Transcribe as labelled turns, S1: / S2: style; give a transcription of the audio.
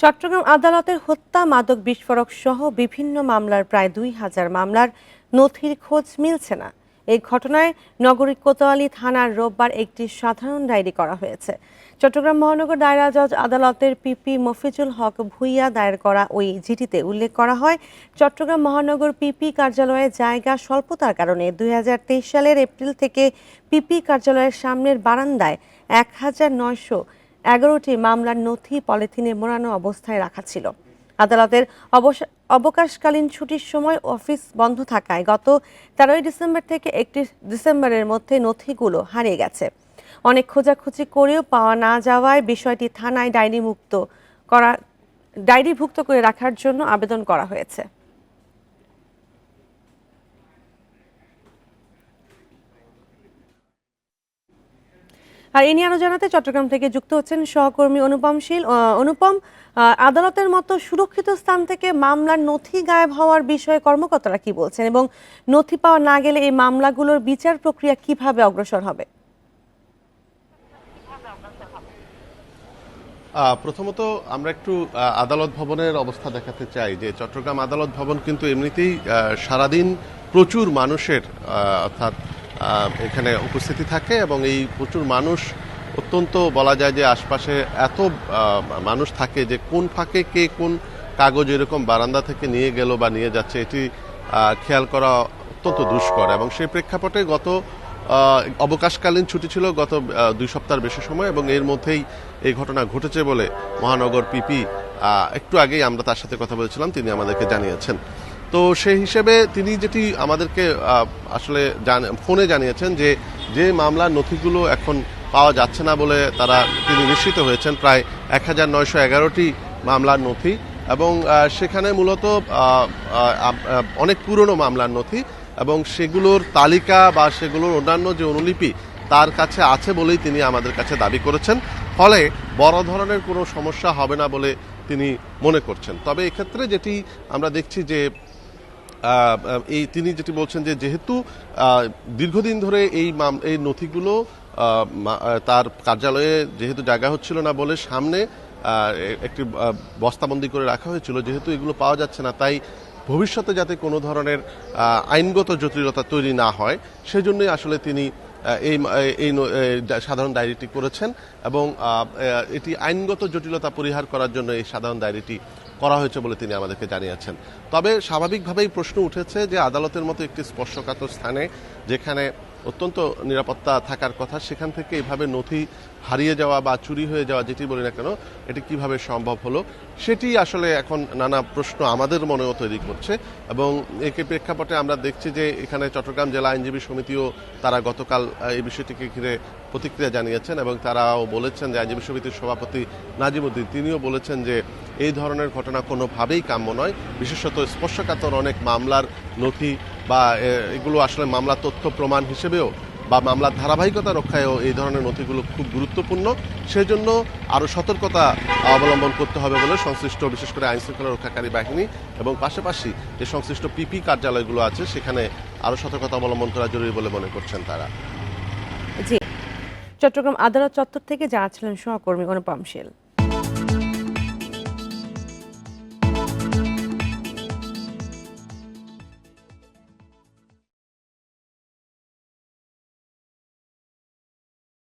S1: চট্টগ্রাম আদালতের হত্যা, মাদক বিস্ফোরক সহ বিভিন্ন মামলার প্রায় ২,০০০ মামলার নথির খোঁজ মিলছে না। এই ঘটনায় নগরীর কোতোয়ালি থানার রোববার একটি সাধারণ ডায়েরি করা হয়েছে। চট্টগ্রাম মহানগর দায়রা জজ আদালতের পিপি মফিজুল হক ভূঁইয়া দায়ের করা ওই চিঠিতে উল্লেখ করা হয়, চট্টগ্রাম মহানগর পিপি কার্যালয়ে জায়গা স্বল্পতার কারণে ২০২৩ সালের এপ্রিল থেকে পিপি কার্যালয়ের সামনের বারান্দায় ১,৯১১টি মামলার নথি পলিথিনে মোড়ানো অবস্থায় রাখা ছিল। আদালতের অবকাশকালীন ছুটির সময় অফিস বন্ধ থাকায় গত ১৩ ডিসেম্বর থেকে ৩১ ডিসেম্বরের মধ্যে নথিগুলো হারিয়ে গেছে। অনেক খোঁজাখুঁজি করেও পাওয়া না যাওয়ায় বিষয়টি থানায় ডায়েরিভুক্ত করে রাখার জন্য আবেদন করা হয়েছে। আর এ নিয়ে আরো জানাতে চট্টগ্রাম থেকে যুক্ত হচ্ছেন সহকর্মী অনুপম শীল। অনুপম, আদালতের মতো সুরক্ষিত স্থান থেকে মামলার নথি গায়েব হওয়ার বিষয়ে কর্মকর্তারা কি বলছেন এবং নথি পাওয়া না গেলে এই মামলাগুলোর বিচার প্রক্রিয়া কিভাবে অগ্রসর হবে?
S2: প্রথমত আমরা একটু আদালত ভবনের অবস্থা দেখাতে চাই যে চট্টগ্রাম আদালত ভবন কিন্তু এমনিতেই সারাদিন প্রচুর মানুষের অর্থাৎ এখানে উপস্থিতি থাকে এবং এই প্রচুর মানুষ অত্যন্ত বলা যায় যে আশপাশে এত মানুষ থাকে যে কোন ফাঁকে কে কোন কাগজ এরকম বারান্দা থেকে নিয়ে গেল বা নিয়ে যাচ্ছে এটি খেয়াল করা অত্যন্ত দুষ্কর। এবং সেই প্রেক্ষাপটে গত অবকাশকালীন ছুটি ছিল গত ২ সপ্তাহের বেশি সময় এবং এর মধ্যেই এই ঘটনা ঘটেছে বলে মহানগর পিপি একটু আগেই আমরা তার সাথে কথা বলেছিলাম, তিনি আমাদেরকে জানিয়েছেন। তো সেই হিসেবে তিনি যেটি আমাদেরকে আসলে ফোনে জানিয়েছেন যে মামলার নথিগুলো এখন পাওয়া যাচ্ছে না বলে তিনি নিশ্চিত হয়েছেন প্রায় ১,৯১১টি মামলার নথি এবং সেখানে মূলত অনেক পুরনো মামলার নথি এবং সেগুলোর তালিকা বা সেগুলোর অন্যান্য যে অনুলিপি তার কাছে আছে বলেই তিনি আমাদের কাছে দাবি করেছেন। ফলে বড় ধরনের কোনো সমস্যা হবে না বলে তিনি মনে করছেন। তবে এক্ষেত্রে যেটি আমরা দেখছি যে তিনি যেটি বলছেন যে যেহেতু দীর্ঘদিন ধরে এই নথিগুলো তার কার্যালয়ে যেহেতু জায়গা হচ্ছিল না বলে সামনে একটি বস্তাবন্দি করে রাখা হয়েছিল, যেহেতু এগুলো পাওয়া যাচ্ছে না তাই ভবিষ্যতে যাতে কোনো ধরনের আইনগত জটিলতা তৈরি না হয় সেজন্যই আসলে তিনি এই সাধারণ ডায়েরিটি করেছেন এবং এটি আইনগত জটিলতা পরিহার করার জন্য এই সাধারণ ডায়েরিটি করা হয়েছে বলে তিনি আমাদেরকে জানিয়েছেন। তবে স্বাভাবিকভাবেই প্রশ্ন উঠেছে যে আদালতের মতো একটি স্পর্শকাতর স্থানে যেখানে অত্যন্ত নিরাপত্তা থাকার কথা সেখান থেকে এভাবে নথি হারিয়ে যাওয়া বা চুরি হয়ে যাওয়া যেটি বলি না কেন এটি কিভাবে সম্ভব হলো সেটি আসলে এখন নানা প্রশ্ন আমাদের মনেও তৈরি করছে। এবং একে প্রেক্ষাপটে আমরা দেখছি যে এখানে চট্টগ্রাম জেলা আইনজীবী সমিতিও তারা গতকাল এই বিষয়টিকে ঘিরে প্রতিক্রিয়া জানিয়েছেন এবং তারাও বলেছেন যে আইনজীবী সমিতির সভাপতি নাজিমুদ্দিন তিনিও বলেছেন যে এই ধরনের ঘটনা কোনোভাবেই কাম্য নয়, বিশেষত স্পর্শকাতর অনেক মামলার নথি বা এগুলো আসলে মামলা তথ্য প্রমাণ হিসেবেও বা মামলার ধারাবাহিকতা রক্ষায়ও এই ধরনের নথিগুলো খুব গুরুত্বপূর্ণ। সেজন্য আরও সতর্কতা অবলম্বন করতে হবে বলে সংশ্লিষ্ট বিশেষ করে আইনশৃঙ্খলা রক্ষাকারী বাহিনী এবং পাশাপাশি যে সংশ্লিষ্ট পিপি কার্যালয়গুলো আছে সেখানে আরও সতর্কতা অবলম্বন করা জরুরি বলে মনে করছেন তারা।
S1: জি, চট্টগ্রাম আদালত চত্বর থেকে জানাচ্ছিলেন সহকর্মী অনুপম শীল।